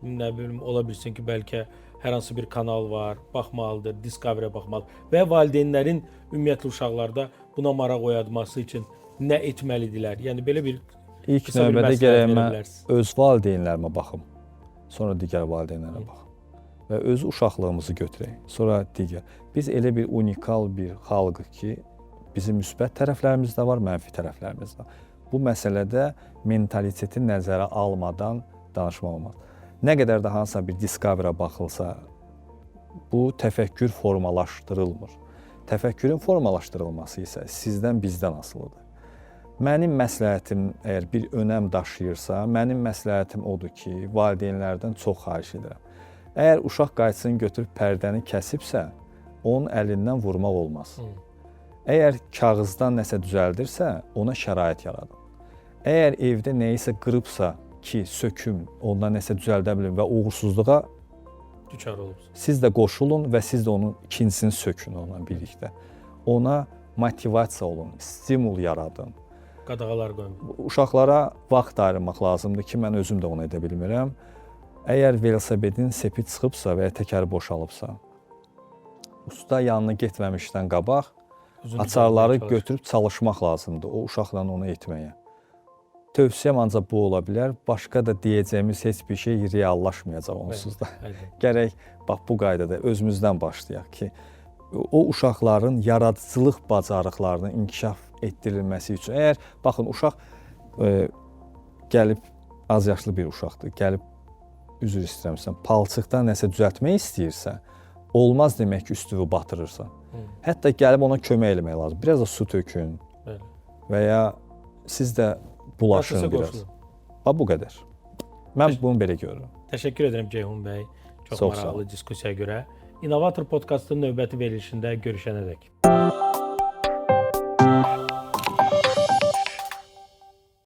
nə bilim ola bilsin ki, bəlkə hər hansı bir kanal var, baxmalıdır, Discovery-ə baxmalıdır və valideynlərin ümumiyyətlə uşaqlarda buna maraq oyadması üçün nə etməlidirlər? Yəni belə bir ilk növbədə gərək mən öz valideynlərimə baxım, sonra digər valideynlərə baxım və öz uşaqlığımızı götürək, sonra digər. Biz elə bir unikal bir xalqıq ki, bizim müsbət tərəflərimiz də var, mənfi tərəflərimiz də var. Bu məsələdə mentaliteti nəzərə almadan danışmaq olmaz. Nə qədər də hansısa bir Discovery-ə baxılsa, bu təfəkkür formalaşdırılmır. Təfəkkürün formalaşdırılması isə sizdən, bizdən asılıdır. Mənim məsləhətim əgər bir önəm daşıyırsa, mənim məsləhətim odur ki, valideynlərdən çox xahiş edirəm. Əgər uşaq qayçısını götürüb pərdəni kəsibsə, onun əlindən vurmaq olmaz. Əgər kağızdan nəsə düzəldirsə, ona şərait yaradın. Əgər evdə nəyisə qırıbsa ki, söküm, ondan nəsə düzəldə bilin və uğursuzluğa düçar olubsunuz. Siz də qoşulun və siz də onun ikincisini sökün onunla birlikdə. Ona motivasiya olun, stimul yaradın. Qadağalar qoyun. Uşaqlara vaxt ayırmaq lazımdır ki, mən özüm də onu edə bilmirəm. Əgər velosipedin sepi çıxıbsa və ya təkəri boşalıbsa, usta yanına getməmişdən qabaq açarları götürüb çalışmaq lazımdır o uşaqla onu etməyə. Tövsiyəm ancaq bu ola bilər. Başqa da deyəcəyimiz heç bir şey reallaşmayacaq onsuz da. Gərək bax bu qaydada özümüzdən başlayaq ki, o uşaqların yaradıcılıq bacarıqlarını inkişaf etdirilməsi üçün. Əgər baxın uşaq gəlib az yaşlı bir uşaqdır, gəlib üzr istəyirəm, palçıqdan nəsə düzəltmək istəyirsə, olmaz demək ki, üstünü batırırsan. Hətta gəlib ona kömək eləmək lazım. Biraz da su tökün və ya siz də bulaşın biraz. Bax bu qədər. Mən bunu belə görürəm. Təşəkkür edirəm Ceyhun bəy. Çox maraqlı diskusiyaya görə. İnnovator podkastının növbəti verilişində görüşənədək.